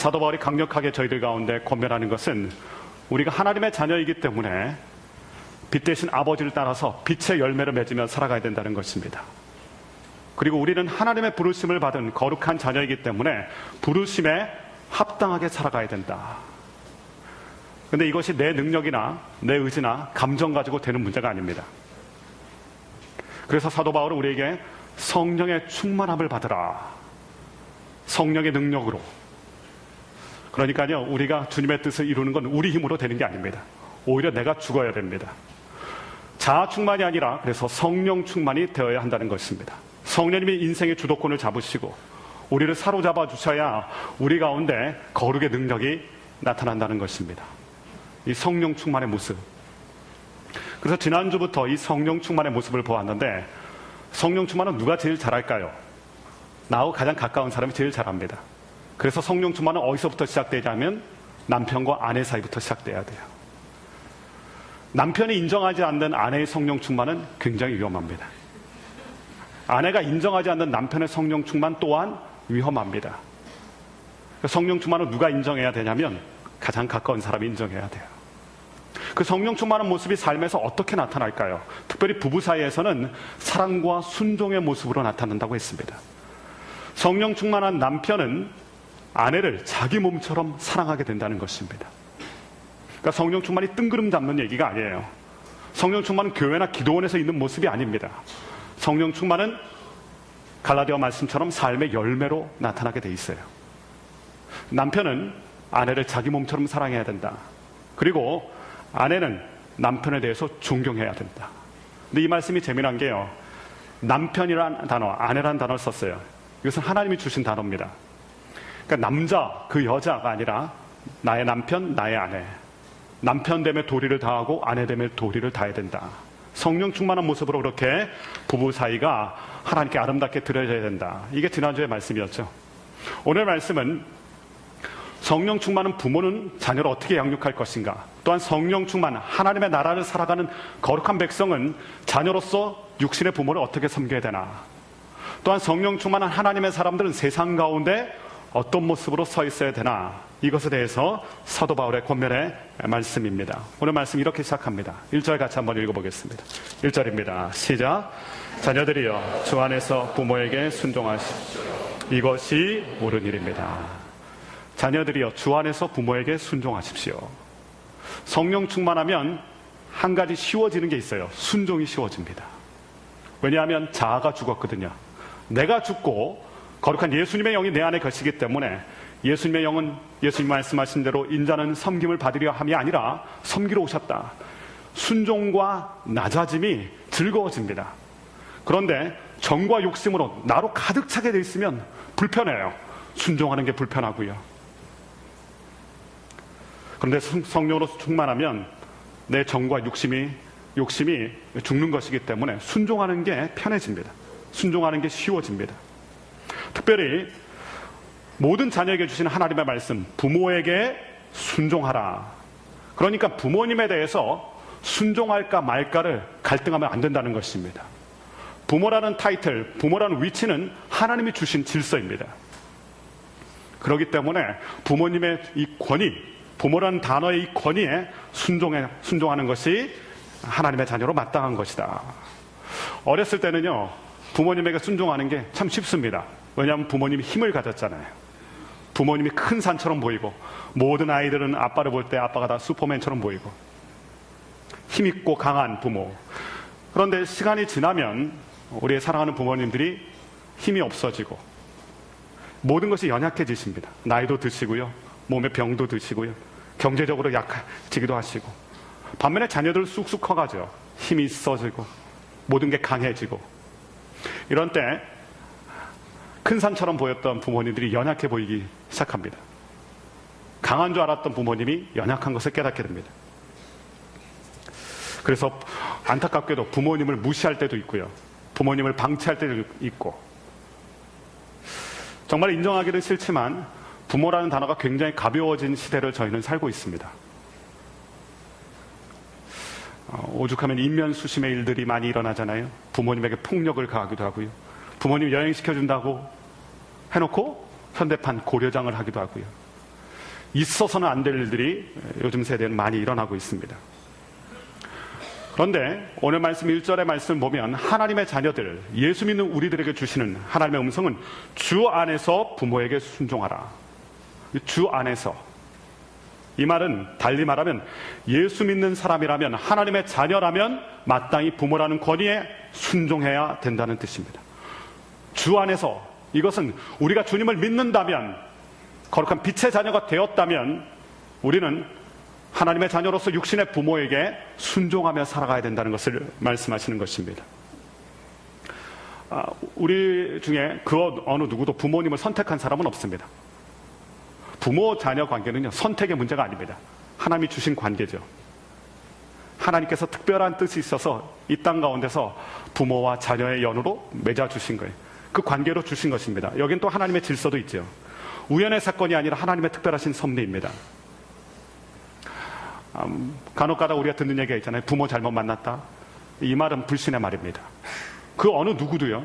사도 바울이 강력하게 저희들 가운데 권면하는 것은 우리가 하나님의 자녀이기 때문에 빛 대신 아버지를 따라서 빛의 열매를 맺으며 살아가야 된다는 것입니다. 그리고 우리는 하나님의 부르심을 받은 거룩한 자녀이기 때문에 부르심에 합당하게 살아가야 된다. 근데 이것이 내 능력이나 내 의지나 감정 가지고 되는 문제가 아닙니다. 그래서 사도 바울은 우리에게 성령의 충만함을 받으라. 성령의 능력으로. 그러니까요, 우리가 주님의 뜻을 이루는 건 우리 힘으로 되는 게 아닙니다. 오히려 내가 죽어야 됩니다. 자아 충만이 아니라 그래서 성령 충만이 되어야 한다는 것입니다. 성령님이 인생의 주도권을 잡으시고 우리를 사로잡아 주셔야 우리 가운데 거룩의 능력이 나타난다는 것입니다. 이 성령 충만의 모습. 그래서 지난주부터 이 성령 충만의 모습을 보았는데, 성령 충만은 누가 제일 잘할까요? 나하고 가장 가까운 사람이 제일 잘합니다. 그래서 성령 충만은 어디서부터 시작되냐면 남편과 아내 사이부터 시작돼야 돼요. 남편이 인정하지 않는 아내의 성령 충만은 굉장히 위험합니다. 아내가 인정하지 않는 남편의 성령 충만 또한 위험합니다. 성령 충만은 누가 인정해야 되냐면 가장 가까운 사람이 인정해야 돼요. 그 성령 충만한 모습이 삶에서 어떻게 나타날까요? 특별히 부부 사이에서는 사랑과 순종의 모습으로 나타난다고 했습니다. 성령 충만한 남편은 아내를 자기 몸처럼 사랑하게 된다는 것입니다. 그러니까 성령 충만이 뜬구름 잡는 얘기가 아니에요. 성령 충만은 교회나 기도원에서 있는 모습이 아닙니다. 성령 충만은 갈라디아 말씀처럼 삶의 열매로 나타나게 돼 있어요. 남편은 아내를 자기 몸처럼 사랑해야 된다. 그리고 아내는 남편에 대해서 존경해야 된다. 근데 이 말씀이 재미난 게요, 남편이란 단어, 아내란 단어를 썼어요. 이것은 하나님이 주신 단어입니다. 그러니까 남자, 그 여자가 아니라 나의 남편, 나의 아내. 남편됨에 도리를 다하고 아내됨에 도리를 다해야 된다. 성령 충만한 모습으로 그렇게 부부 사이가 하나님께 아름답게 드려져야 된다. 이게 지난주의 말씀이었죠. 오늘 말씀은 성령 충만한 부모는 자녀를 어떻게 양육할 것인가, 또한 성령 충만 하나님의 나라를 살아가는 거룩한 백성은 자녀로서 육신의 부모를 어떻게 섬겨야 되나, 또한 성령 충만한 하나님의 사람들은 세상 가운데 어떤 모습으로 서 있어야 되나, 이것에 대해서 사도 바울의 권면의 말씀입니다. 오늘 말씀 이렇게 시작합니다. 1절 같이 한번 읽어보겠습니다. 1절입니다. 시작. 자녀들이여 주 안에서 부모에게 순종하십시오. 이것이 옳은 일입니다. 자녀들이여 주 안에서 부모에게 순종하십시오. 성령 충만하면 한 가지 쉬워지는 게 있어요. 순종이 쉬워집니다. 왜냐하면 자아가 죽었거든요. 내가 죽고 거룩한 예수님의 영이 내 안에 거시기 때문에 예수님의 영은 예수님 말씀하신 대로 인자는 섬김을 받으려 함이 아니라 섬기러 오셨다. 순종과 낮아짐이 즐거워집니다. 그런데 정과 욕심으로 나로 가득 차게 돼 있으면 불편해요. 순종하는 게 불편하고요. 그런데 성령으로 충만하면 내 정과 욕심이 죽는 것이기 때문에 순종하는 게 편해집니다. 순종하는 게 쉬워집니다. 특별히 모든 자녀에게 주시는 하나님의 말씀, 부모에게 순종하라. 그러니까 부모님에 대해서 순종할까 말까를 갈등하면 안 된다는 것입니다. 부모라는 타이틀, 부모라는 위치는 하나님이 주신 질서입니다. 그렇기 때문에 부모님의 이 권위, 부모라는 단어의 이 권위에 순종하는 것이 하나님의 자녀로 마땅한 것이다. 어렸을 때는요, 부모님에게 순종하는 게 참 쉽습니다. 왜냐하면 부모님이 힘을 가졌잖아요. 부모님이 큰 산처럼 보이고, 모든 아이들은 아빠를 볼 때 아빠가 다 슈퍼맨처럼 보이고, 힘있고 강한 부모. 그런데 시간이 지나면 우리의 사랑하는 부모님들이 힘이 없어지고 모든 것이 연약해지십니다. 나이도 드시고요, 몸에 병도 드시고요, 경제적으로 약해지기도 하시고, 반면에 자녀들 쑥쑥 커가죠. 힘이 있어지고 모든 게 강해지고. 이런 때 큰 산처럼 보였던 부모님들이 연약해 보이기 시작합니다. 강한 줄 알았던 부모님이 연약한 것을 깨닫게 됩니다. 그래서 안타깝게도 부모님을 무시할 때도 있고요, 부모님을 방치할 때도 있고. 정말 인정하기는 싫지만 부모라는 단어가 굉장히 가벼워진 시대를 저희는 살고 있습니다. 오죽하면 인면수심의 일들이 많이 일어나잖아요. 부모님에게 폭력을 가하기도 하고요, 부모님 여행시켜준다고 해놓고 현대판 고려장을 하기도 하고요, 있어서는 안 될 일들이 요즘 세대는 많이 일어나고 있습니다. 그런데 오늘 말씀 1절의 말씀을 보면 하나님의 자녀들, 예수 믿는 우리들에게 주시는 하나님의 음성은 주 안에서 부모에게 순종하라. 주 안에서. 이 말은 달리 말하면 예수 믿는 사람이라면, 하나님의 자녀라면 마땅히 부모라는 권위에 순종해야 된다는 뜻입니다. 주 안에서. 이것은 우리가 주님을 믿는다면, 거룩한 빛의 자녀가 되었다면 우리는 하나님의 자녀로서 육신의 부모에게 순종하며 살아가야 된다는 것을 말씀하시는 것입니다. 우리 중에 그 어느 누구도 부모님을 선택한 사람은 없습니다. 부모 자녀 관계는요, 선택의 문제가 아닙니다. 하나님이 주신 관계죠. 하나님께서 특별한 뜻이 있어서 이 땅 가운데서 부모와 자녀의 연으로 맺어 주신 거예요. 그 관계로 주신 것입니다. 여긴 또 하나님의 질서도 있죠. 우연의 사건이 아니라 하나님의 특별하신 섭리입니다. 간혹가다 우리가 듣는 얘기가 있잖아요. 부모 잘못 만났다. 이 말은 불신의 말입니다. 그 어느 누구도요,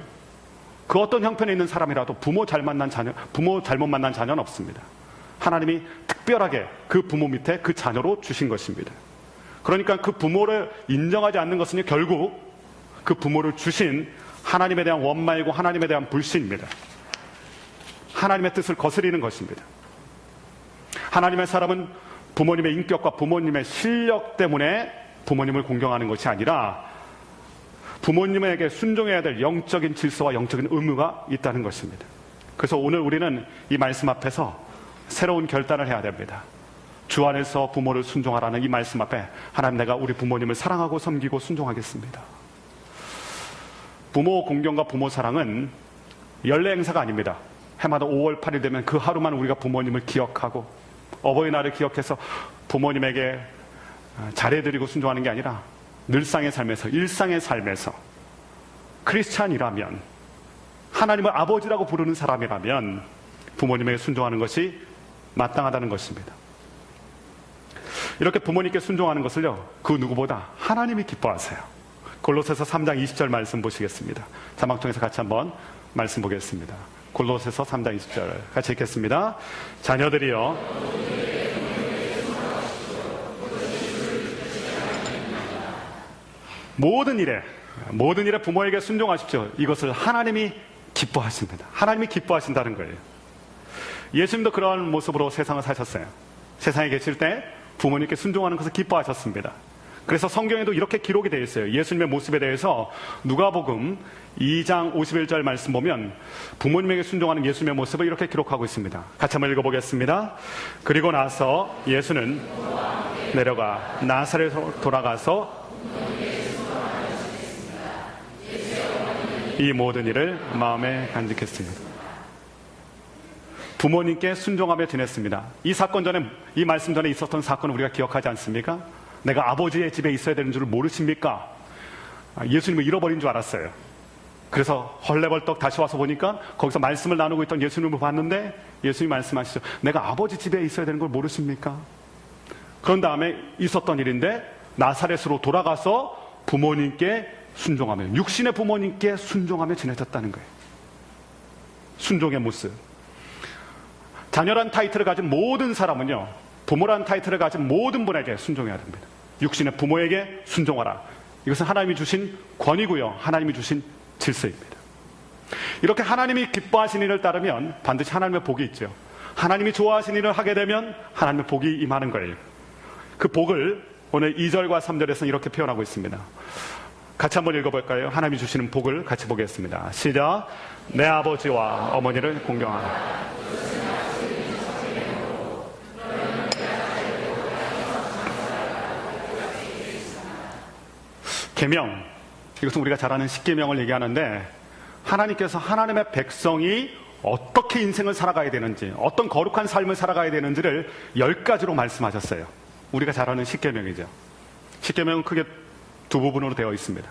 그 어떤 형편에 있는 사람이라도 부모 잘못 만난 자녀는 없습니다. 하나님이 특별하게 그 부모 밑에 그 자녀로 주신 것입니다. 그러니까 그 부모를 인정하지 않는 것은 결국 그 부모를 주신 하나님에 대한 원망이고 하나님에 대한 불신입니다. 하나님의 뜻을 거스리는 것입니다. 하나님의 사람은 부모님의 인격과 부모님의 실력 때문에 부모님을 공경하는 것이 아니라 부모님에게 순종해야 될 영적인 질서와 영적인 의무가 있다는 것입니다. 그래서 오늘 우리는 이 말씀 앞에서 새로운 결단을 해야 됩니다. 주 안에서 부모를 순종하라는 이 말씀 앞에 하나님, 내가 우리 부모님을 사랑하고 섬기고 순종하겠습니다. 부모 공경과 부모 사랑은 연례 행사가 아닙니다. 해마다 5월 8일 되면 그 하루만 우리가 부모님을 기억하고 어버이날을 기억해서 부모님에게 잘해드리고 순종하는 게 아니라 늘상의 삶에서, 일상의 삶에서 크리스찬이라면, 하나님을 아버지라고 부르는 사람이라면 부모님에게 순종하는 것이 마땅하다는 것입니다. 이렇게 부모님께 순종하는 것을요, 그 누구보다 하나님이 기뻐하세요. 골로새서 3장 20절 말씀 보시겠습니다. 자막 통해서 같이 한번 말씀 보겠습니다. 골로새서 3장 20절 같이 읽겠습니다. 자녀들이여, 모든 일에 부모에게 순종하십시오. 이것을 하나님이 기뻐하십니다. 하나님이 기뻐하신다는 거예요. 예수님도 그러한 모습으로 세상을 사셨어요. 세상에 계실 때 부모님께 순종하는 것을 기뻐하셨습니다. 그래서 성경에도 이렇게 기록이 되어 있어요. 예수님의 모습에 대해서 누가복음 2장 51절 말씀 보면 부모님에게 순종하는 예수님의 모습을 이렇게 기록하고 있습니다. 같이 한번 읽어보겠습니다. 그리고 나서 예수는 내려가 나사렛으로 돌아가서 이 모든 일을 마음에 간직했습니다. 부모님께 순종하며 지냈습니다. 이 사건 전에, 이 말씀 전에 있었던 사건을 우리가 기억하지 않습니까? 내가 아버지의 집에 있어야 되는 줄 모르십니까? 예수님을 잃어버린 줄 알았어요. 그래서 헐레벌떡 다시 와서 보니까 거기서 말씀을 나누고 있던 예수님을 봤는데 예수님이 말씀하시죠. 내가 아버지 집에 있어야 되는 걸 모르십니까? 그런 다음에 있었던 일인데 나사렛으로 돌아가서 부모님께 순종하며, 육신의 부모님께 순종하며 지내셨다는 거예요. 순종의 모습. 자녀란 타이틀을 가진 모든 사람은요, 부모란 타이틀을 가진 모든 분에게 순종해야 됩니다. 육신의 부모에게 순종하라. 이것은 하나님이 주신 권위고요, 하나님이 주신 질서입니다. 이렇게 하나님이 기뻐하신 일을 따르면 반드시 하나님의 복이 있죠. 하나님이 좋아하신 일을 하게 되면 하나님의 복이 임하는 거예요. 그 복을 오늘 2절과 3절에서는 이렇게 표현하고 있습니다. 같이 한번 읽어볼까요? 하나님이 주시는 복을 같이 보겠습니다. 시작. 내 아버지와 어머니를 공경하라. 계명, 이것은 우리가 잘 아는 십계명을 얘기하는데, 하나님께서 하나님의 백성이 어떻게 인생을 살아가야 되는지, 어떤 거룩한 삶을 살아가야 되는지를 10가지로 말씀하셨어요. 우리가 잘 아는 십계명이죠. 십계명은 크게 두 부분으로 되어 있습니다.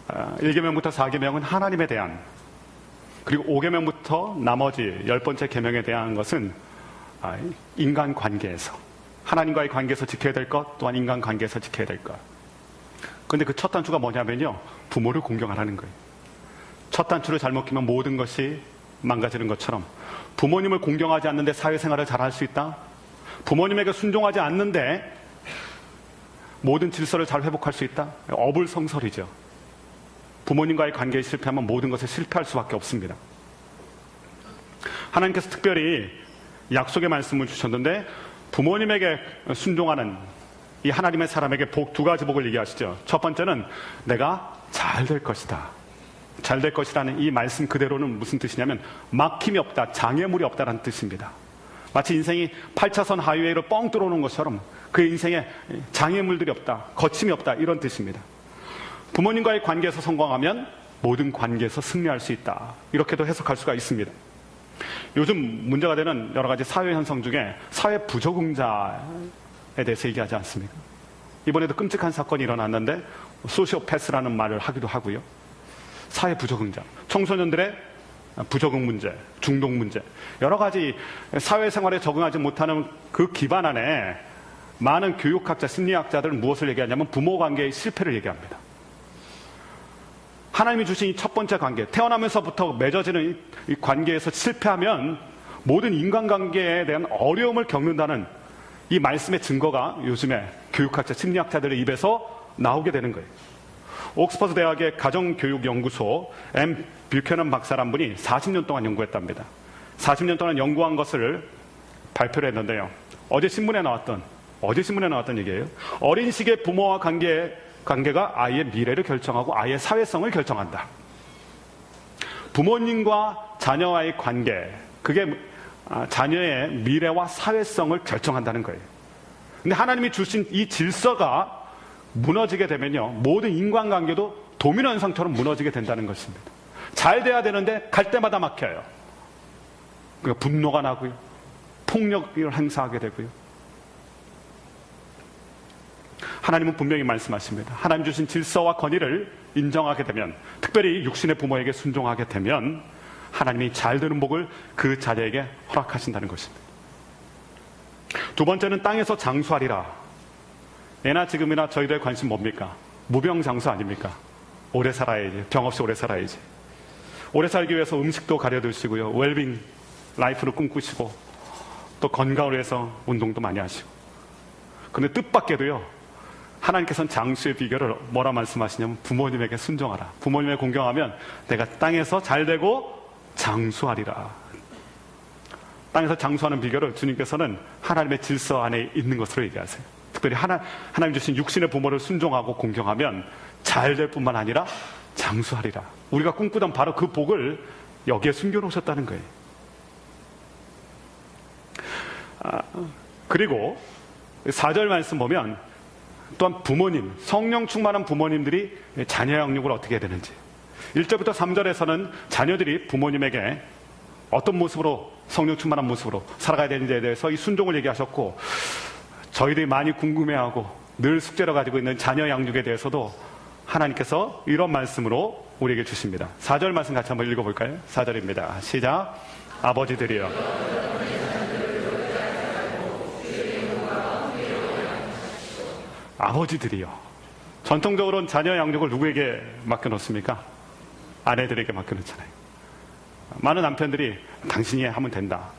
1계명부터 4계명은 하나님에 대한, 그리고 5계명부터 나머지 10번째 계명에 대한 것은 인간 관계에서, 하나님과의 관계에서 지켜야 될 것, 또한 인간 관계에서 지켜야 될 것. 근데 그 첫 단추가 뭐냐면요, 부모를 공경하라는 거예요. 첫 단추를 잘못 끼면 모든 것이 망가지는 것처럼 부모님을 공경하지 않는데 사회생활을 잘할 수 있다? 부모님에게 순종하지 않는데 모든 질서를 잘 회복할 수 있다? 어불성설이죠. 부모님과의 관계에 실패하면 모든 것에 실패할 수밖에 없습니다. 하나님께서 특별히 약속의 말씀을 주셨는데 부모님에게 순종하는 이 하나님의 사람에게 복, 두 가지 복을 얘기하시죠. 첫 번째는 내가 잘 될 것이다. 잘 될 것이라는 이 말씀 그대로는 무슨 뜻이냐면 막힘이 없다, 장애물이 없다라는 뜻입니다. 마치 인생이 8차선 하이웨이로 뻥 뚫어놓은 것처럼 그의 인생에 장애물들이 없다, 거침이 없다, 이런 뜻입니다. 부모님과의 관계에서 성공하면 모든 관계에서 승리할 수 있다, 이렇게도 해석할 수가 있습니다. 요즘 문제가 되는 여러 가지 사회 현상 중에 사회 부적응자에 대해서 얘기하지 않습니까? 이번에도 끔찍한 사건이 일어났는데 소시오패스라는 말을 하기도 하고요. 사회 부적응자, 청소년들의 부적응 문제, 중독 문제, 여러 가지 사회생활에 적응하지 못하는 그 기반 안에 많은 교육학자, 심리학자들은 무엇을 얘기하냐면 부모관계의 실패를 얘기합니다. 하나님이 주신 이 첫 번째 관계, 태어나면서부터 맺어지는 이 관계에서 실패하면 모든 인간관계에 대한 어려움을 겪는다는 이 말씀의 증거가 요즘에 교육학자, 심리학자들의 입에서 나오게 되는 거예요. 옥스퍼드 대학의 가정교육연구소 M. 뷰캐넌 박사란 분이 40년 동안 연구했답니다. 40년 동안 연구한 것을 발표를 했는데요. 어제 신문에 나왔던 얘기예요. 어린 시기의 부모와 관계가 아이의 미래를 결정하고 아이의 사회성을 결정한다. 부모님과 자녀와의 관계, 그게 자녀의 미래와 사회성을 결정한다는 거예요. 근데 하나님이 주신 이 질서가 무너지게 되면요, 모든 인간관계도 도미노 현상처럼 무너지게 된다는 것입니다. 잘 돼야 되는데 갈 때마다 막혀요. 그러니까 분노가 나고요, 폭력을 행사하게 되고요. 하나님은 분명히 말씀하십니다. 하나님 주신 질서와 권위를 인정하게 되면, 특별히 육신의 부모에게 순종하게 되면 하나님이 잘 되는 복을 그 자녀에게 허락하신다는 것입니다. 두 번째는 땅에서 장수하리라. 예나 지금이나 저희들의 관심 뭡니까? 무병장수 아닙니까? 오래 살아야지, 병 없이 오래 살아야지. 오래 살기 위해서 음식도 가려두시고요, 웰빙 라이프를 꿈꾸시고 또 건강을 위해서 운동도 많이 하시고. 그런데 뜻밖에도요, 하나님께서는 장수의 비결을 뭐라 말씀하시냐면 부모님에게 순종하라. 부모님에 공경하면 내가 땅에서 잘되고 장수하리라. 땅에서 장수하는 비결을 주님께서는 하나님의 질서 안에 있는 것으로 얘기하세요. 특별히 하나님 주신 육신의 부모를 순종하고 공경하면 잘 될 뿐만 아니라 장수하리라. 우리가 꿈꾸던 바로 그 복을 여기에 숨겨놓으셨다는 거예요. 그리고 4절 말씀 보면 또한 부모님, 성령 충만한 부모님들이 자녀 양육을 어떻게 해야 되는지, 1절부터 3절에서는 자녀들이 부모님에게 어떤 모습으로, 성령 충만한 모습으로 살아가야 되는지에 대해서 이 순종을 얘기하셨고, 저희들이 많이 궁금해하고 늘 숙제로 가지고 있는 자녀 양육에 대해서도 하나님께서 이런 말씀으로 우리에게 주십니다. 4절 말씀 같이 한번 읽어볼까요? 4절입니다. 시작. 아버지들이여, 아버지들이여. 전통적으로는 자녀 양육을 누구에게 맡겨놓습니까? 아내들에게 맡겨놓잖아요. 많은 남편들이 당신이 하면 된다.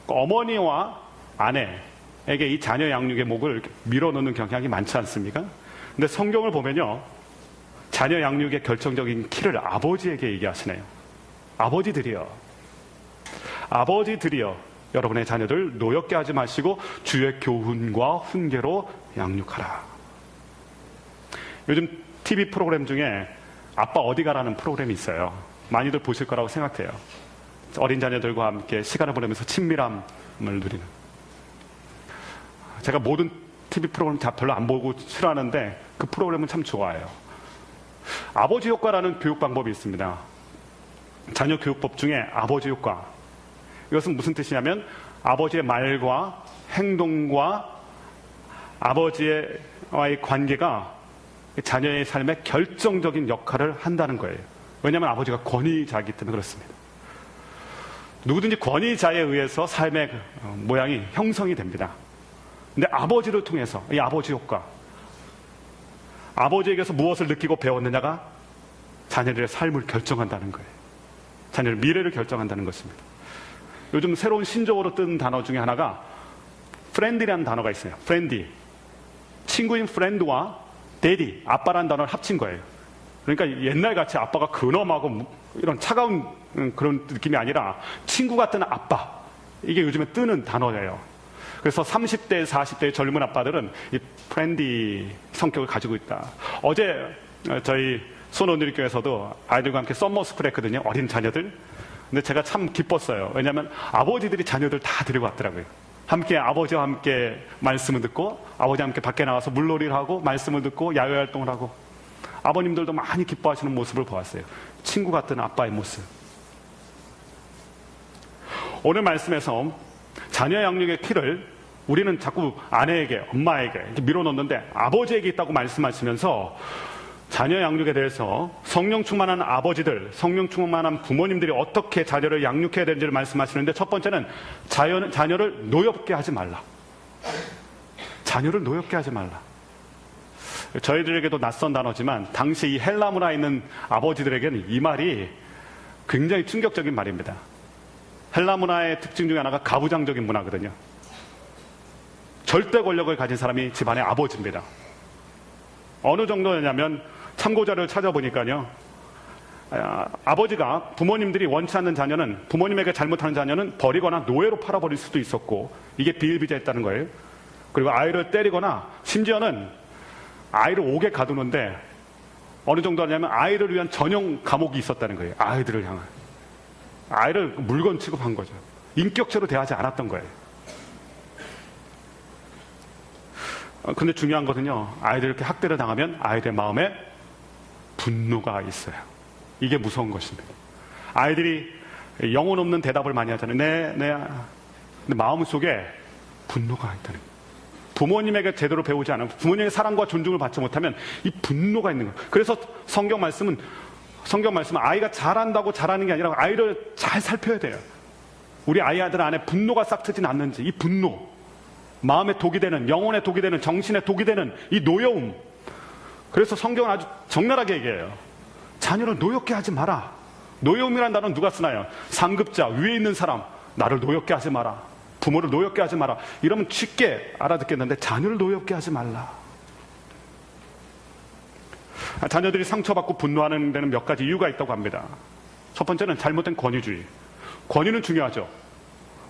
어머니와 아내에게 이 자녀 양육의 몫을 밀어넣는 경향이 많지 않습니까? 근데 성경을 보면요, 자녀 양육의 결정적인 키를 아버지에게 얘기하시네요. 아버지들이여, 아버지들이여, 여러분의 자녀들 노엽게 하지 마시고 주의 교훈과 훈계로 양육하라. 요즘 TV 프로그램 중에 아빠 어디 가라는 프로그램이 있어요. 많이들 보실 거라고 생각해요. 어린 자녀들과 함께 시간을 보내면서 친밀함을 누리는. 제가 모든 TV 프로그램 다 별로 안 보고 싫어하는데 그 프로그램은 참 좋아해요. 아버지 효과라는 교육 방법이 있습니다. 자녀 교육법 중에 아버지 효과. 이것은 무슨 뜻이냐면 아버지의 말과 행동과 아버지와의 관계가 자녀의 삶에 결정적인 역할을 한다는 거예요. 왜냐하면 아버지가 권위자이기 때문에 그렇습니다. 누구든지 권위자에 의해서 삶의 모양이 형성이 됩니다. 근데 아버지를 통해서 이 아버지 효과, 아버지에게서 무엇을 느끼고 배웠느냐가 자녀들의 삶을 결정한다는 거예요. 자녀의 미래를 결정한다는 것입니다. 요즘 새로운 신조어로 뜬 단어 중에 하나가 프렌드라는 단어가 있어요. 프렌디. 친구인 프렌드와 데디, 아빠라는 단어를 합친 거예요. 그러니까 옛날같이 아빠가 근엄하고 이런 차가운 그런 느낌이 아니라 친구 같은 아빠. 이게 요즘에 뜨는 단어예요. 그래서 30대, 40대의 젊은 아빠들은 이 프렌디 성격을 가지고 있다. 어제 저희 손오늘교에서도 아이들과 함께 썸머스쿨 했거든요. 어린 자녀들. 근데 제가 참 기뻤어요. 왜냐하면 아버지들이 자녀들 다 데리고 왔더라고요. 함께 아버지와 함께 말씀을 듣고 아버지와 함께 밖에 나가서 물놀이를 하고 말씀을 듣고 야외 활동을 하고 아버님들도 많이 기뻐하시는 모습을 보았어요. 친구 같은 아빠의 모습. 오늘 말씀에서 자녀 양육의 키를 우리는 자꾸 아내에게, 엄마에게 이렇게 밀어넣는데 아버지에게 있다고 말씀하시면서 자녀 양육에 대해서 성령 충만한 아버지들, 성령 충만한 부모님들이 어떻게 자녀를 양육해야 되는지를 말씀하시는데 첫 번째는 자녀를 노엽게 하지 말라. 자녀를 노엽게 하지 말라. 저희들에게도 낯선 단어지만 당시 이 헬라 문화에 있는 아버지들에게는 이 말이 굉장히 충격적인 말입니다. 헬라 문화의 특징 중에 하나가 가부장적인 문화거든요. 절대 권력을 가진 사람이 집안의 아버지입니다. 어느 정도냐면 참고자료를 찾아보니까요, 아버지가 부모님들이 원치 않는 자녀는, 부모님에게 잘못하는 자녀는 버리거나 노예로 팔아버릴 수도 있었고, 이게 비일비재했다는 거예요. 그리고 아이를 때리거나 심지어는 아이를 옥에 가두는데 어느 정도 하냐면 아이를 위한 전용 감옥이 있었다는 거예요. 아이들을 향한. 아이를 물건 취급한 거죠. 인격체로 대하지 않았던 거예요. 근데 중요한 것은요, 아이들 이렇게 학대를 당하면 아이들 마음에 분노가 있어요. 이게 무서운 것입니다. 아이들이 영혼 없는 대답을 많이 하잖아요. 네. 근데 마음속에 분노가 있다는 거예요. 부모님에게 제대로 배우지 않으면, 부모님의 사랑과 존중을 받지 못하면 이 분노가 있는 거예요. 그래서 성경 말씀은 아이가 잘한다고 잘하는 게 아니라 아이를 잘 살펴야 돼요. 우리 아이들 안에 분노가 싹 트진 않는지, 이 분노, 마음에 독이 되는, 영혼에 독이 되는, 정신에 독이 되는 이 노여움. 그래서 성경은 아주 적나라하게 얘기해요. 자녀를 노엽게 하지 마라. 노여움이라는 단어는 누가 쓰나요? 상급자, 위에 있는 사람. 나를 노엽게 하지 마라. 부모를 노엽게 하지 마라. 이러면 쉽게 알아듣겠는데 자녀를 노엽게 하지 말라. 자녀들이 상처받고 분노하는 데는 몇 가지 이유가 있다고 합니다. 첫 번째는 잘못된 권위주의. 권위는 중요하죠.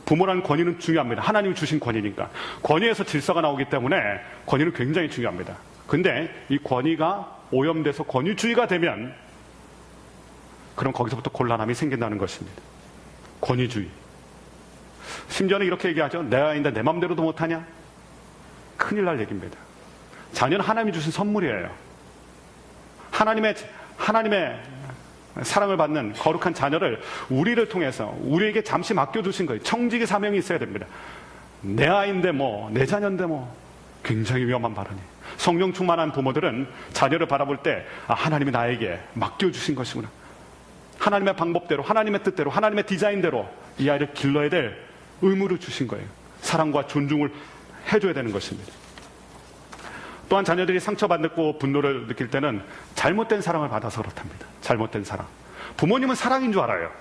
부모라는 권위는 중요합니다. 하나님이 주신 권위니까. 권위에서 질서가 나오기 때문에 권위는 굉장히 중요합니다. 근데 이 권위가 오염돼서 권위주의가 되면 그럼 거기서부터 곤란함이 생긴다는 것입니다. 권위주의. 심지어는 이렇게 얘기하죠. 내 아이인데 내 맘대로도 못하냐? 큰일 날 얘기입니다. 자녀는 하나님이 주신 선물이에요. 하나님의 사랑을 받는 거룩한 자녀를 우리를 통해서 우리에게 잠시 맡겨주신 거예요. 청지기 사명이 있어야 됩니다. 내 아이인데 내 자녀인데 굉장히 위험한 발언이에요. 성령 충만한 부모들은 자녀를 바라볼 때 하나님이 나에게 맡겨주신 것이구나. 하나님의 방법대로, 하나님의 뜻대로, 하나님의 디자인대로 이 아이를 길러야 될 의무를 주신 거예요. 사랑과 존중을 해줘야 되는 것입니다. 또한 자녀들이 상처받고 분노를 느낄 때는 잘못된 사랑을 받아서 그렇답니다. 잘못된 사랑. 부모님은 사랑인 줄 알아요.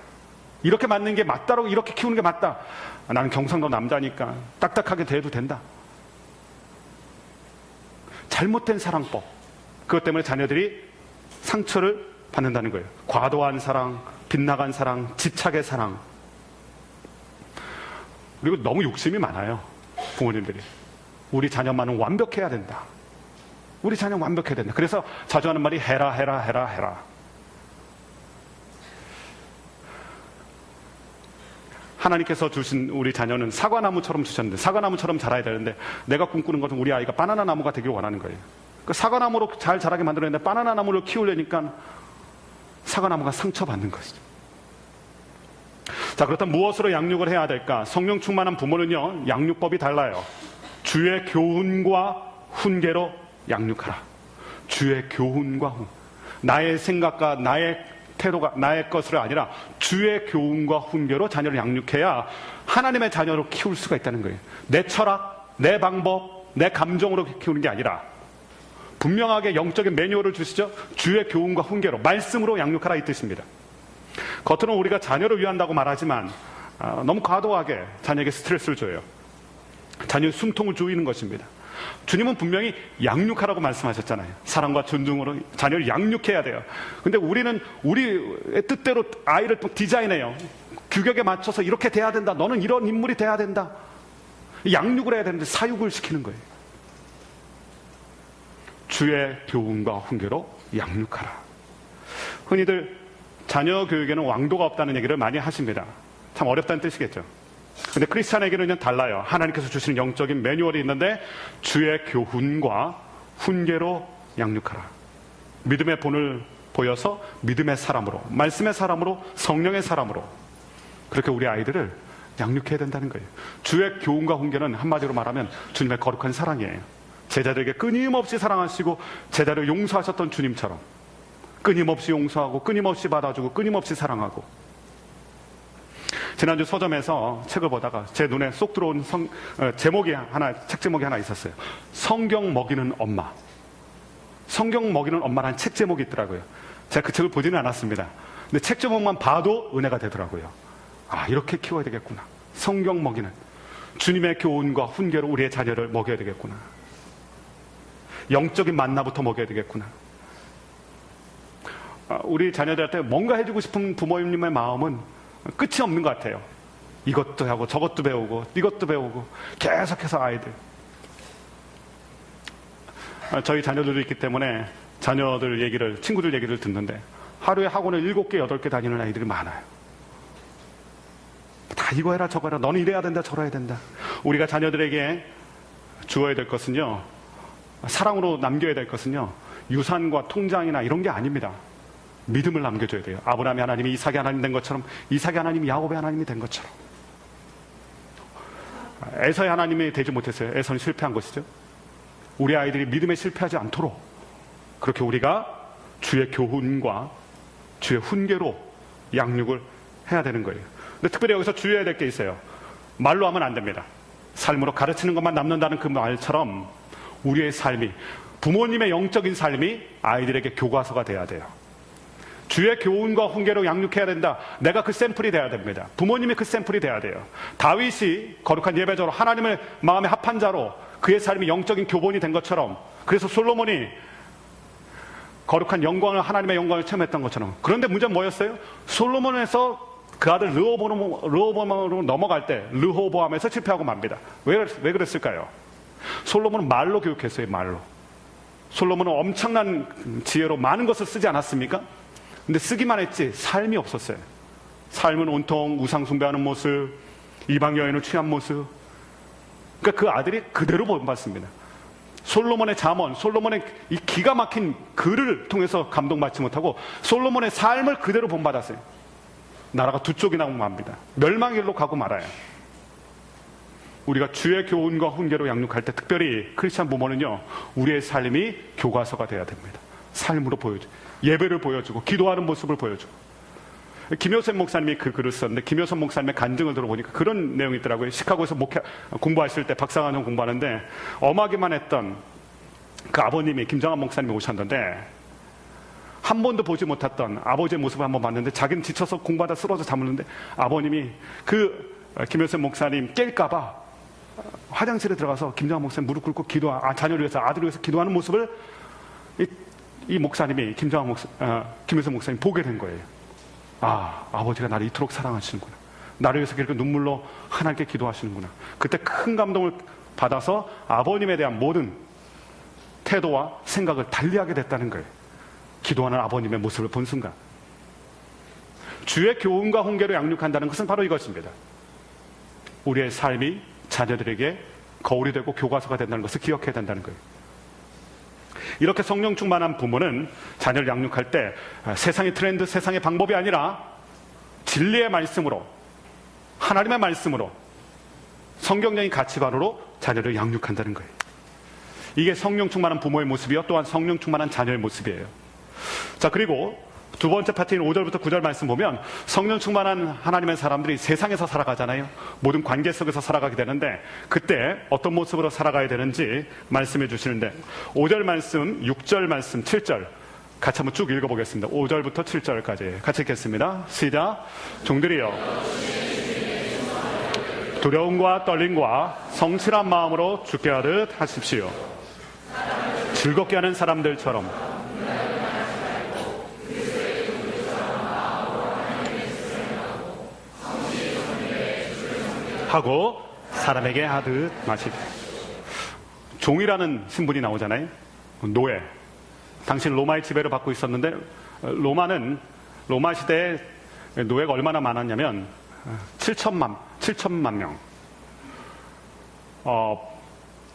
이렇게 맞는 게 맞다라고, 이렇게 키우는 게 맞다. 나는 경상도 남자니까 딱딱하게 대해도 된다. 잘못된 사랑법. 그것 때문에 자녀들이 상처를 받는다는 거예요. 과도한 사랑, 빗나간 사랑, 집착의 사랑. 그리고 너무 욕심이 많아요. 부모님들이. 우리 자녀만은 완벽해야 된다. 우리 자녀는 완벽해야 된다. 그래서 자주 하는 말이 해라. 하나님께서 주신 우리 자녀는 사과나무처럼 주셨는데, 사과나무처럼 자라야 되는데, 내가 꿈꾸는 것은 우리 아이가 바나나 나무가 되길 원하는 거예요. 그 사과나무로 잘 자라게 만들었는데 바나나 나무를 키우려니까 사과나무가 상처받는 것이죠. 자, 그렇다면 무엇으로 양육을 해야 될까? 성령 충만한 부모는요, 양육법이 달라요. 주의 교훈과 훈계로 양육하라. 주의 교훈과 나의 생각과 나의 태도가 나의 것으로 아니라 주의 교훈과 훈계로 자녀를 양육해야 하나님의 자녀로 키울 수가 있다는 거예요. 내 철학, 내 방법, 내 감정으로 키우는 게 아니라 분명하게 영적인 매뉴얼을 주시죠. 주의 교훈과 훈계로, 말씀으로 양육하라 이 뜻입니다. 겉으로는 우리가 자녀를 위한다고 말하지만 너무 과도하게 자녀에게 스트레스를 줘요. 자녀의 숨통을 조이는 것입니다. 주님은 분명히 양육하라고 말씀하셨잖아요. 사랑과 존중으로 자녀를 양육해야 돼요. 근데 우리는 우리의 뜻대로 아이를 또 디자인해요. 규격에 맞춰서 이렇게 돼야 된다. 너는 이런 인물이 돼야 된다. 양육을 해야 되는데 사육을 시키는 거예요. 주의 교훈과 훈계로 양육하라. 흔히들 자녀 교육에는 왕도가 없다는 얘기를 많이 하십니다. 참 어렵다는 뜻이겠죠. 근데 크리스찬에게는 달라요. 하나님께서 주시는 영적인 매뉴얼이 있는데 주의 교훈과 훈계로 양육하라. 믿음의 본을 보여서 믿음의 사람으로, 말씀의 사람으로, 성령의 사람으로 그렇게 우리 아이들을 양육해야 된다는 거예요. 주의 교훈과 훈계는 한마디로 말하면 주님의 거룩한 사랑이에요. 제자들에게 끊임없이 사랑하시고 제자를 용서하셨던 주님처럼 끊임없이 용서하고 끊임없이 받아주고 끊임없이 사랑하고. 지난주 서점에서 책을 보다가 제 눈에 쏙 들어온 책 제목이 하나 있었어요. 성경 먹이는 엄마. 성경 먹이는 엄마라는 책 제목이 있더라고요. 제가 그 책을 보지는 않았습니다. 근데 책 제목만 봐도 은혜가 되더라고요. 아, 이렇게 키워야 되겠구나. 성경 먹이는 주님의 교훈과 훈계로 우리의 자녀를 먹여야 되겠구나. 영적인 만나부터 먹여야 되겠구나. 우리 자녀들한테 뭔가 해주고 싶은 부모님의 마음은 끝이 없는 것 같아요. 이것도 하고 저것도 배우고 이것도 배우고 계속해서 아이들. 저희 자녀들도 있기 때문에 자녀들 얘기를, 친구들 얘기를 듣는데 하루에 학원을 7개, 8개 다니는 아이들이 많아요. 다 이거 해라 저거 해라. 너는 이래야 된다 저래야 된다. 우리가 자녀들에게 주어야 될 것은요, 사랑으로 남겨야 될 것은요, 유산과 통장이나 이런 게 아닙니다. 믿음을 남겨줘야 돼요. 아브라함의 하나님이 이삭의 하나님 된 것처럼, 이삭의 하나님이 야곱의 하나님이 된 것처럼. 에서의 하나님이 되지 못했어요. 에서는 실패한 것이죠. 우리 아이들이 믿음에 실패하지 않도록 그렇게 우리가 주의 교훈과 주의 훈계로 양육을 해야 되는 거예요. 근데 특별히 여기서 주의해야 될 게 있어요. 말로 하면 안 됩니다. 삶으로 가르치는 것만 남는다는 그 말처럼 우리의 삶이, 부모님의 영적인 삶이 아이들에게 교과서가 돼야 돼요. 주의 교훈과 훈계로 양육해야 된다. 내가 그 샘플이 돼야 됩니다. 부모님이 그 샘플이 돼야 돼요. 다윗이 거룩한 예배자로 하나님을 마음에 합한 자로 그의 삶이 영적인 교본이 된 것처럼, 그래서 솔로몬이 거룩한 영광을, 하나님의 영광을 체험했던 것처럼. 그런데 문제는 뭐였어요? 솔로몬에서 그 아들 르호보암으로 넘어갈 때 르호보암에서 실패하고 맙니다. 왜 그랬을까요? 솔로몬은 말로 교육했어요. 말로. 솔로몬은 엄청난 지혜로 많은 것을 쓰지 않았습니까? 근데 쓰기만 했지 삶이 없었어요. 삶은 온통 우상 숭배하는 모습, 이방 여인을 취한 모습. 그러니까 그 아들이 그대로 본받습니다. 솔로몬의 잠언, 솔로몬의 이 기가 막힌 글을 통해서 감동받지 못하고 솔로몬의 삶을 그대로 본받았어요. 나라가 두 쪽이 나고 맙니다. 멸망길로 가고 말아요. 우리가 주의 교훈과 훈계로 양육할 때 특별히 크리스찬 부모는요, 우리의 삶이 교과서가 돼야 됩니다. 삶으로 보여주고, 예배를 보여주고, 기도하는 모습을 보여주고. 김효선 목사님이 그 글을 썼는데, 김효선 목사님의 간증을 들어보니까 그런 내용이 있더라고요. 시카고에서 공부하실 때, 박사과정 공부하는데 엄하기만 했던 그 아버님이, 김정한 목사님이 오셨는데 한 번도 보지 못했던 아버지의 모습을 한번 봤는데 자기는 지쳐서 공부하다 쓰러져 잠드는데 아버님이 그 김효선 목사님 깰까봐 화장실에 들어가서 김정한 목사님 무릎 꿇고 자녀를 위해서, 아들을 위해서 기도하는 모습을 이 목사님이, 김효선 목사님 보게 된 거예요. 아, 아버지가 나를 이토록 사랑하시는구나. 나를 위해서 그렇게 눈물로 하나님께 기도하시는구나. 그때 큰 감동을 받아서 아버님에 대한 모든 태도와 생각을 달리하게 됐다는 거예요. 기도하는 아버님의 모습을 본 순간. 주의 교훈과 훈계로 양육한다는 것은 바로 이것입니다. 우리의 삶이 자녀들에게 거울이 되고 교과서가 된다는 것을 기억해야 된다는 거예요. 이렇게 성령 충만한 부모는 자녀를 양육할 때 세상의 트렌드, 세상의 방법이 아니라 진리의 말씀으로, 하나님의 말씀으로, 성경적인 가치관으로 자녀를 양육한다는 거예요. 이게 성령 충만한 부모의 모습이요, 또한 성령 충만한 자녀의 모습이에요. 자, 그리고 두 번째 파트인 5절부터 9절 말씀 보면 성령 충만한 하나님의 사람들이 세상에서 살아가잖아요. 모든 관계 속에서 살아가게 되는데 그때 어떤 모습으로 살아가야 되는지 말씀해 주시는데 5절 말씀, 6절 말씀, 7절 같이 한번 쭉 읽어보겠습니다. 5절부터 7절까지 같이 읽겠습니다. 시작. 종들이여 두려움과 떨림과 성실한 마음으로 주께 하듯 하십시오. 즐겁게 하는 사람들처럼 하고 사람에게 하듯 마십시오. 종이라는 신분이 나오잖아요. 노예. 당신 로마의 지배를 받고 있었는데 로마 시대에 노예가 얼마나 많았냐면 7천만 명.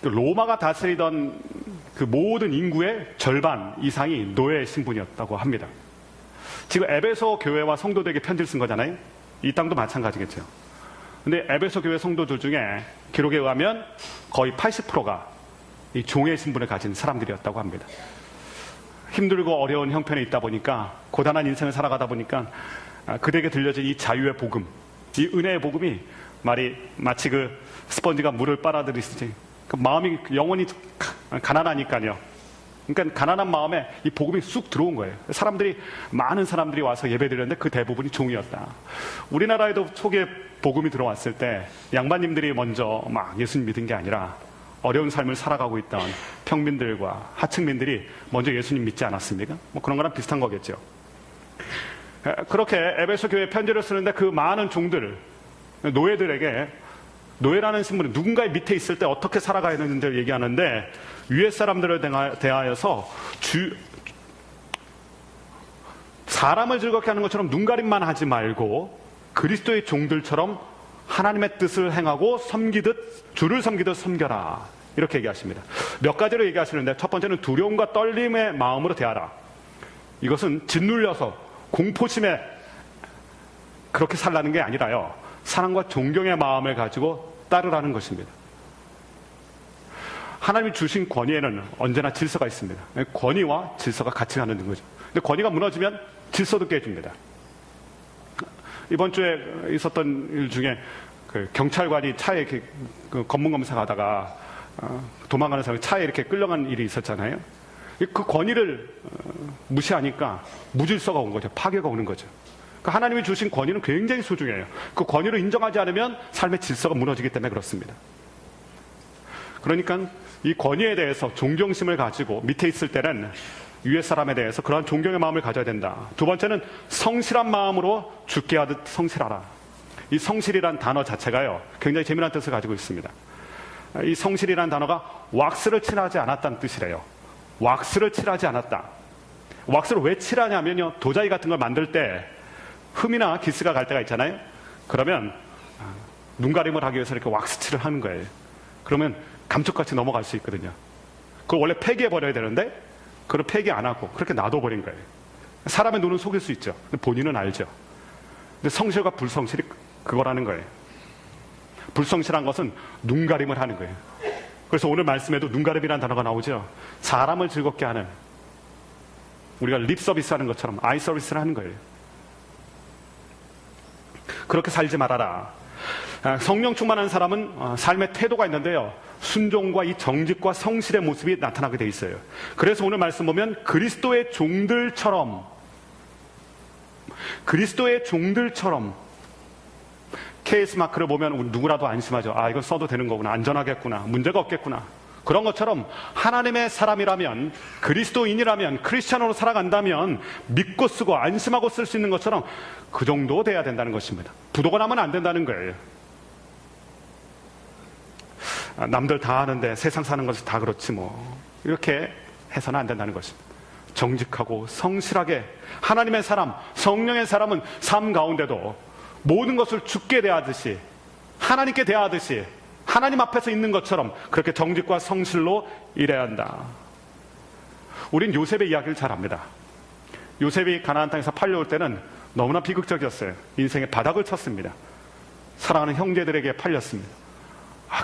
로마가 다스리던 그 모든 인구의 절반 이상이 노예 신분이었다고 합니다. 지금 에베소 교회와 성도들에게 편지를 쓴 거잖아요. 이 땅도 마찬가지겠죠. 근데 에베소 교회 성도들 중에 기록에 의하면 거의 80%가 이 종의 신분을 가진 사람들이었다고 합니다. 힘들고 어려운 형편에 있다 보니까, 고단한 인생을 살아가다 보니까 그들에게 들려진 이 자유의 복음, 이 은혜의 복음이 마치 그 스펀지가 물을 빨아들이듯이 그 마음이 영원히 가난하니까요. 그러니까 가난한 마음에 이 복음이 쑥 들어온 거예요. 많은 사람들이 와서 예배드렸는데 그 대부분이 종이었다. 우리나라에도 초기에 복음이 들어왔을 때 양반님들이 먼저 막 예수님 믿은 게 아니라 어려운 삶을 살아가고 있던 평민들과 하층민들이 먼저 예수님 믿지 않았습니까? 뭐 그런 거랑 비슷한 거겠죠. 그렇게 에베소 교회에 편지를 쓰는데 그 많은 종들, 노예들에게 노예라는 신분이 누군가의 밑에 있을 때 어떻게 살아가야 되는지를 얘기하는데, 위에 사람들을 대하여서 사람을 즐겁게 하는 것처럼 눈가림만 하지 말고 그리스도의 종들처럼 하나님의 뜻을 행하고 주를 섬기듯 섬겨라, 이렇게 얘기하십니다. 몇 가지로 얘기하시는데, 첫 번째는 두려움과 떨림의 마음으로 대하라. 이것은 짓눌려서 공포심에 그렇게 살라는 게 아니라요, 사랑과 존경의 마음을 가지고 따르라는 것입니다. 하나님이 주신 권위에는 언제나 질서가 있습니다. 권위와 질서가 같이 가는 거죠. 근데 권위가 무너지면 질서도 깨집니다. 이번 주에 있었던 일 중에 그 경찰관이 차에 이렇게 검문 검사하다가 도망가는 사람이 차에 이렇게 끌려간 일이 있었잖아요. 그 권위를 무시하니까 무질서가 온 거죠. 파괴가 오는 거죠. 하나님이 주신 권위는 굉장히 소중해요. 그 권위를 인정하지 않으면 삶의 질서가 무너지기 때문에 그렇습니다. 그러니까 이 권위에 대해서 존경심을 가지고 밑에 있을 때는 위에 사람에 대해서 그러한 존경의 마음을 가져야 된다. 두 번째는 성실한 마음으로 주께 하듯 성실하라. 이 성실이란 단어 자체가요, 굉장히 재미난 뜻을 가지고 있습니다. 이 성실이란 단어가 왁스를 칠하지 않았다는 뜻이래요. 왁스를 칠하지 않았다. 왁스를 왜 칠하냐면요, 도자기 같은 걸 만들 때 흠이나 기스가 갈 때가 있잖아요. 그러면 눈가림을 하기 위해서 이렇게 왁스칠을 하는 거예요. 그러면 감쪽같이 넘어갈 수 있거든요. 그걸 원래 폐기해버려야 되는데 그걸 폐기 안 하고 그렇게 놔둬버린 거예요. 사람의 눈은 속일 수 있죠. 근데 본인은 알죠. 근데 성실과 불성실이 그거라는 거예요. 불성실한 것은 눈가림을 하는 거예요. 그래서 오늘 말씀에도 눈가림이라는 단어가 나오죠. 사람을 즐겁게 하는, 우리가 립 서비스 하는 것처럼 아이 서비스를 하는 거예요. 그렇게 살지 말아라. 성령 충만한 사람은 삶의 태도가 있는데요, 순종과 이 정직과 성실의 모습이 나타나게 돼 있어요. 그래서 오늘 말씀 보면 그리스도의 종들처럼 KS 마크를 보면 누구라도 안심하죠. 아, 이거 써도 되는 거구나, 안전하겠구나, 문제가 없겠구나. 그런 것처럼 하나님의 사람이라면, 그리스도인이라면, 크리스찬으로 살아간다면 믿고 쓰고 안심하고 쓸 수 있는 것처럼 그 정도 돼야 된다는 것입니다. 부도가 나면 안 된다는 거예요. 남들 다 하는데 세상 사는 것이 다 그렇지 뭐, 이렇게 해서는 안 된다는 것입니다. 정직하고 성실하게 하나님의 사람, 성령의 사람은 삶 가운데도 모든 것을 주께 대하듯이, 하나님께 대하듯이, 하나님 앞에서 있는 것처럼 그렇게 정직과 성실로 일해야 한다. 우린 요셉의 이야기를 잘 압니다. 요셉이 가나안 땅에서 팔려올 때는 너무나 비극적이었어요. 인생의 바닥을 쳤습니다. 사랑하는 형제들에게 팔렸습니다.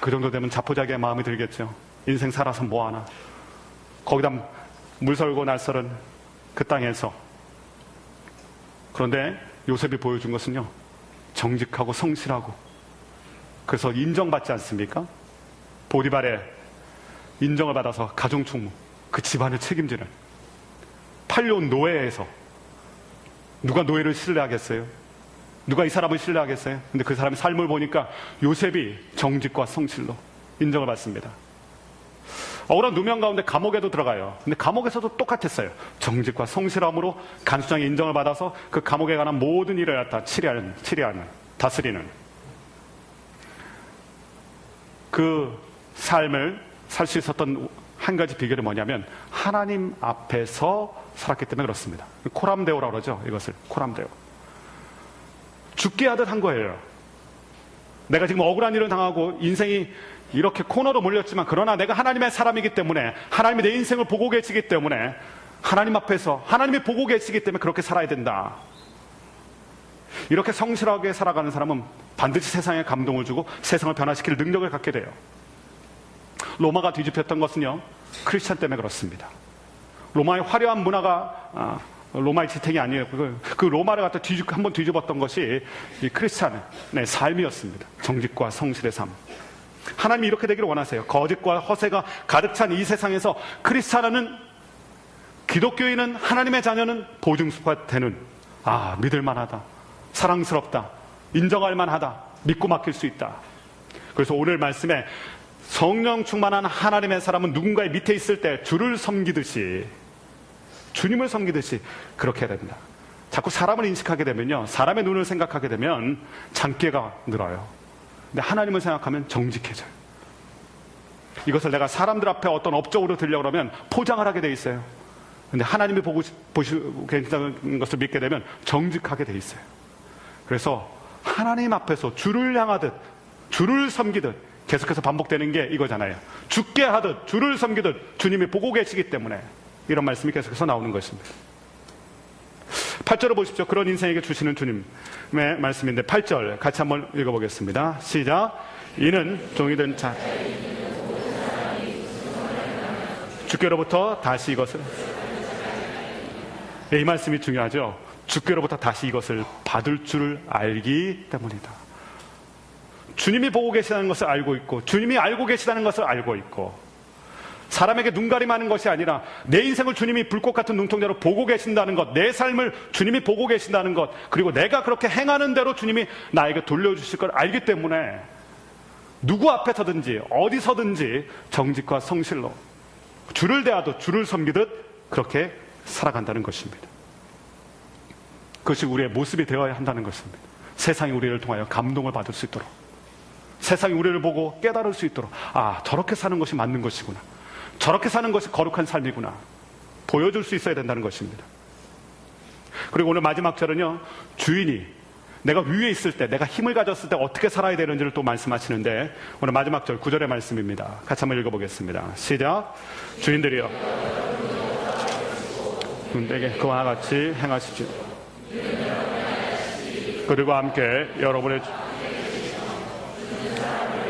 그 정도 되면 자포자기의 마음이 들겠죠. 인생 살아서 뭐하나. 거기다 물설고 날설은 그 땅에서. 그런데 요셉이 보여준 것은요, 정직하고 성실하고, 그래서 인정받지 않습니까? 보디발의 인정을 받아서 가정총무, 그 집안을 책임지는, 팔려온 노예에서 누가 노예를 신뢰하겠어요? 누가 이 사람을 신뢰하겠어요? 근데 그 사람의 삶을 보니까 요셉이 정직과 성실로 인정을 받습니다. 억울한 누명 가운데 감옥에도 들어가요. 근데 감옥에서도 똑같았어요. 정직과 성실함으로 간수장의 인정을 받아서 그 감옥에 관한 모든 일을 갖다 치리하는, 다스리는 그 삶을 살 수 있었던 한 가지 비결이 뭐냐면 하나님 앞에서 살았기 때문에 그렇습니다. 코람데오라고 그러죠. 이것을 코람데오. 죽게 하듯 한 거예요. 내가 지금 억울한 일을 당하고 인생이 이렇게 코너로 몰렸지만 그러나 내가 하나님의 사람이기 때문에 하나님이 내 인생을 보고 계시기 때문에 하나님 앞에서 하나님이 보고 계시기 때문에 그렇게 살아야 된다. 이렇게 성실하게 살아가는 사람은 반드시 세상에 감동을 주고 세상을 변화시킬 능력을 갖게 돼요. 로마가 뒤집혔던 것은요, 크리스찬 때문에 그렇습니다. 로마의 화려한 문화가 로마의 지탱이 아니에요. 그 로마를 갖다 한번 뒤집었던 것이 이 크리스찬의 삶이었습니다. 정직과 성실의 삶. 하나님이 이렇게 되기를 원하세요. 거짓과 허세가 가득 찬 이 세상에서 크리스찬은, 기독교인은, 하나님의 자녀는 보증수가 되는, 믿을만하다, 사랑스럽다, 인정할 만하다, 믿고 맡길 수 있다. 그래서 오늘 말씀에 성령 충만한 하나님의 사람은 누군가의 밑에 있을 때 주를 섬기듯이, 주님을 섬기듯이 그렇게 해야 됩니다. 자꾸 사람을 인식하게 되면요, 사람의 눈을 생각하게 되면 장기가 늘어요. 근데 하나님을 생각하면 정직해져요. 이것을 내가 사람들 앞에 어떤 업적으로 들려고 그러면 포장을 하게 돼 있어요. 근데 하나님이 보시고 계시다는 것을 믿게 되면 정직하게 돼 있어요. 그래서 하나님 앞에서 주를 향하듯, 주를 섬기듯 계속해서 반복되는 게 이거잖아요. 죽게 하듯, 주를 섬기듯 주님이 보고 계시기 때문에 이런 말씀이 계속해서 나오는 것입니다. 8절을 보십시오. 그런 인생에게 주시는 주님의 말씀인데 8절 같이 한번 읽어보겠습니다. 시작. 이는 종이된 자 주께로부터 다시 이것을, 이 말씀이 중요하죠. 주께로부터 다시 이것을 받을 줄을 알기 때문이다. 주님이 보고 계시다는 것을 알고 있고, 주님이 알고 계시다는 것을 알고 있고, 사람에게 눈가림하는 것이 아니라 내 인생을 주님이 불꽃 같은 눈동자로 보고 계신다는 것, 내 삶을 주님이 보고 계신다는 것, 그리고 내가 그렇게 행하는 대로 주님이 나에게 돌려주실 걸 알기 때문에 누구 앞에 서든지 어디서든지 정직과 성실로 주를 대하듯 주를 섬기듯 그렇게 살아간다는 것입니다. 그것이 우리의 모습이 되어야 한다는 것입니다. 세상이 우리를 통하여 감동을 받을 수 있도록, 세상이 우리를 보고 깨달을 수 있도록, 저렇게 사는 것이 맞는 것이구나, 저렇게 사는 것이 거룩한 삶이구나 보여줄 수 있어야 된다는 것입니다. 그리고 오늘 마지막 절은요, 주인이 내가 위에 있을 때, 내가 힘을 가졌을 때 어떻게 살아야 되는지를 또 말씀하시는데, 오늘 마지막 절 9절의 말씀입니다. 같이 한번 읽어보겠습니다. 시작. 주인들이여 내게 그와 같이 행하시지, 그리고 함께 여러분의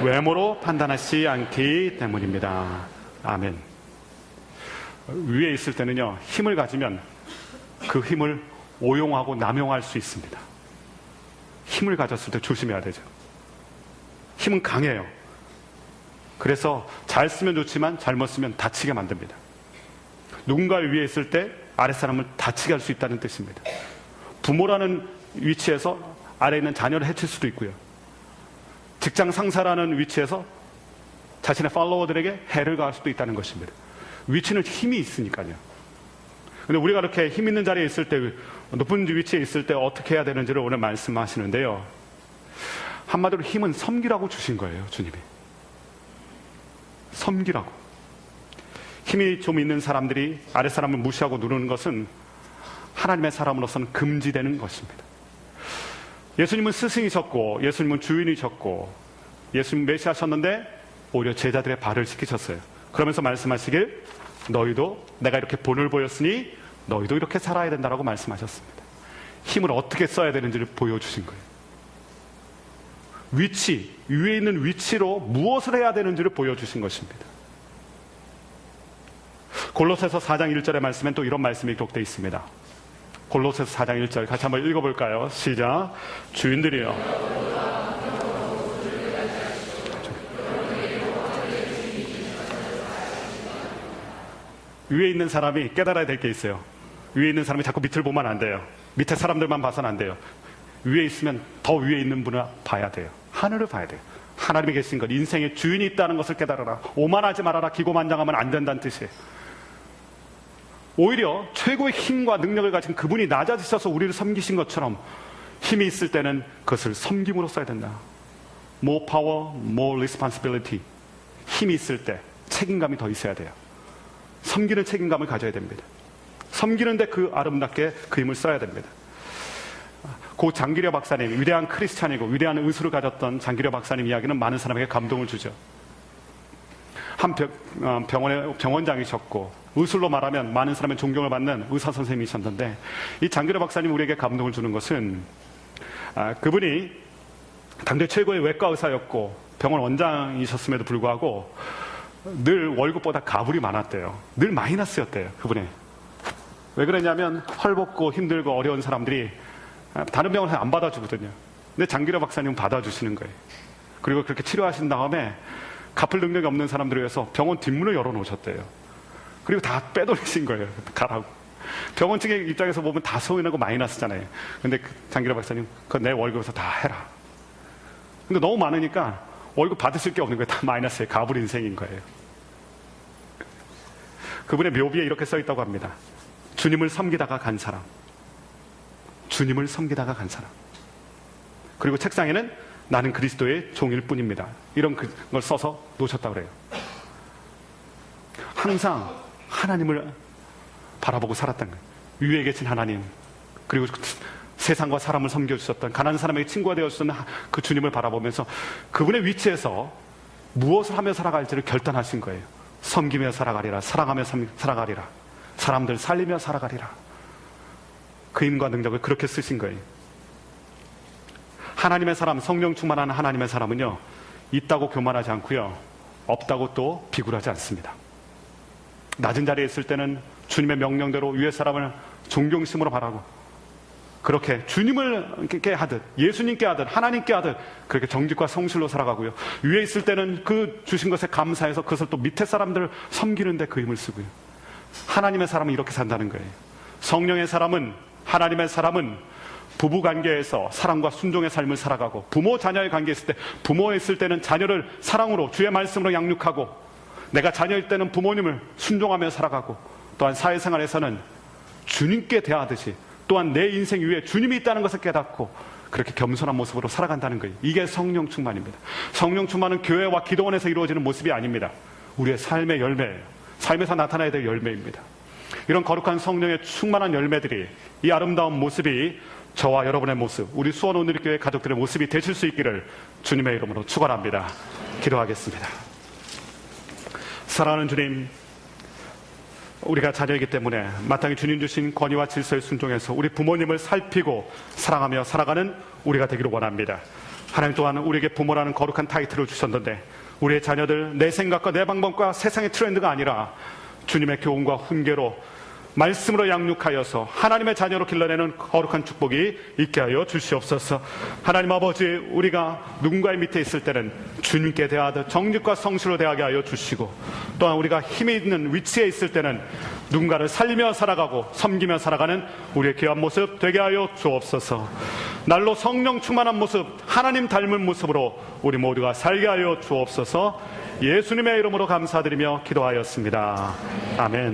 외모로 판단하시지 않기 때문입니다. 아멘. 위에 있을 때는요, 힘을 가지면 그 힘을 오용하고 남용할 수 있습니다. 힘을 가졌을 때 조심해야 되죠. 힘은 강해요. 그래서 잘 쓰면 좋지만 잘못 쓰면 다치게 만듭니다. 누군가 위에 있을 때 아랫사람을 다치게 할 수 있다는 뜻입니다. 부모라는 위치에서 아래에 있는 자녀를 해칠 수도 있고요, 직장 상사라는 위치에서 자신의 팔로워들에게 해를 가할 수도 있다는 것입니다. 위치는 힘이 있으니까요. 근데 우리가 이렇게 힘 있는 자리에 있을 때, 높은 위치에 있을 때 어떻게 해야 되는지를 오늘 말씀하시는데요, 한마디로 힘은 섬기라고 주신 거예요. 주님이 섬기라고. 힘이 좀 있는 사람들이 아랫사람을 무시하고 누르는 것은 하나님의 사람으로서는 금지되는 것입니다. 예수님은 스승이셨고, 예수님은 주인이셨고, 예수님 메시아셨는데 오히려 제자들의 발을 씻기셨어요. 그러면서 말씀하시길, 너희도 내가 이렇게 본을 보였으니 너희도 이렇게 살아야 된다라고 말씀하셨습니다. 힘을 어떻게 써야 되는지를 보여주신 거예요. 위치, 위에 있는 위치로 무엇을 해야 되는지를 보여주신 것입니다. 골로새서 4장 1절의 말씀엔 또 이런 말씀이 기록되어 있습니다. 골로새서 4장 1절 같이 한번 읽어볼까요? 시작. 주인들이여 위에 있는 사람이 깨달아야 될 게 있어요. 위에 있는 사람이 자꾸 밑을 보면 안 돼요. 밑에 사람들만 봐서는 안 돼요. 위에 있으면 더 위에 있는 분을 봐야 돼요. 하늘을 봐야 돼요. 하나님이 계신 것, 인생의 주인이 있다는 것을 깨달아라. 오만하지 말아라. 기고만장하면 안 된다는 뜻이에요. 오히려 최고의 힘과 능력을 가진 그분이 낮아지셔서 우리를 섬기신 것처럼 힘이 있을 때는 그것을 섬김으로 써야 된다. More power, more responsibility. 힘이 있을 때 책임감이 더 있어야 돼요. 섬기는 책임감을 가져야 됩니다. 섬기는데 그 아름답게 그 힘을 써야 됩니다. 고 장기려 박사님, 위대한 크리스찬이고 위대한 의술을 가졌던 장기려 박사님 이야기는 많은 사람에게 감동을 주죠. 한 병원의 병원장이셨고 의술로 말하면 많은 사람의 존경을 받는 의사 선생님이셨는데, 이 장기려 박사님 우리에게 감동을 주는 것은 그분이 당대 최고의 외과 의사였고 병원 원장이셨음에도 불구하고 늘 월급보다 가불이 많았대요. 늘 마이너스였대요. 그분이. 왜 그러냐면 헐벗고 힘들고 어려운 사람들이 다른 병원에 안 받아주거든요. 근데 장기려 박사님은 받아주시는 거예요. 그리고 그렇게 치료하신 다음에 갚을 능력이 없는 사람들을 위해서 병원 뒷문을 열어놓으셨대요. 그리고 다 빼돌리신 거예요. 가라고. 병원 측의 입장에서 보면 다 소인하고 마이너스잖아요. 근데 장기려 박사님, 그거 내 월급에서 다 해라. 근데 너무 많으니까 월급 받으실 게 없는 거예요. 다 마이너스에 가불 인생인 거예요. 그분의 묘비에 이렇게 써 있다고 합니다. 주님을 섬기다가 간 사람. 주님을 섬기다가 간 사람. 그리고 책상에는 나는 그리스도의 종일 뿐입니다. 이런 걸 써서 놓으셨다고 그래요. 항상 하나님을 바라보고 살았던 거예요. 위에 계신 하나님, 그리고 세상과 사람을 섬겨주셨던, 가난한 사람에게 친구가 되어주셨던 그 주님을 바라보면서 그분의 위치에서 무엇을 하며 살아갈지를 결단하신 거예요. 섬기며 살아가리라. 사랑하며 살아가리라. 사람들 살리며 살아가리라. 그 힘과 능력을 그렇게 쓰신 거예요. 하나님의 사람, 성령 충만한 하나님의 사람은요, 있다고 교만하지 않고요, 없다고 또 비굴하지 않습니다. 낮은 자리에 있을 때는 주님의 명령대로 위에 사람을 존경심으로 바라고, 그렇게 주님을 하듯, 예수님께 하듯, 하나님께 하듯 그렇게 정직과 성실로 살아가고요, 위에 있을 때는 그 주신 것에 감사해서 그것을 또 밑에 사람들을 섬기는데 그 힘을 쓰고요. 하나님의 사람은 이렇게 산다는 거예요. 성령의 사람은, 하나님의 사람은 부부관계에서 사랑과 순종의 삶을 살아가고, 부모 자녀의 관계에 있을 때, 부모에 있을 때는 자녀를 사랑으로 주의 말씀으로 양육하고, 내가 자녀일 때는 부모님을 순종하며 살아가고, 또한 사회생활에서는 주님께 대하듯이 또한 내 인생 위에 주님이 있다는 것을 깨닫고 그렇게 겸손한 모습으로 살아간다는 거예요. 이게 성령 충만입니다. 성령 충만은 교회와 기도원에서 이루어지는 모습이 아닙니다. 우리의 삶의 열매예요. 삶에서 나타나야 될 열매입니다. 이런 거룩한 성령의 충만한 열매들이, 이 아름다운 모습이 저와 여러분의 모습, 우리 수원 오늘교회 가족들의 모습이 되실 수 있기를 주님의 이름으로 축원합니다. 기도하겠습니다. 사랑하는 주님, 우리가 자녀이기 때문에 마땅히 주님 주신 권위와 질서에 순종해서 우리 부모님을 살피고 사랑하며 살아가는 우리가 되기를 원합니다. 하나님 또한 우리에게 부모라는 거룩한 타이틀을 주셨는데, 우리의 자녀들 내 생각과 내 방법과 세상의 트렌드가 아니라 주님의 교훈과 훈계로 말씀으로 양육하여서 하나님의 자녀로 길러내는 거룩한 축복이 있게 하여 주시옵소서. 하나님 아버지, 우리가 누군가의 밑에 있을 때는 주님께 대하듯 정직과 성실로 대하게 하여 주시고, 또한 우리가 힘이 있는 위치에 있을 때는 누군가를 살리며 살아가고 섬기며 살아가는 우리의 귀한 모습 되게 하여 주옵소서. 날로 성령 충만한 모습, 하나님 닮은 모습으로 우리 모두가 살게 하여 주옵소서. 예수님의 이름으로 감사드리며 기도하였습니다. 아멘.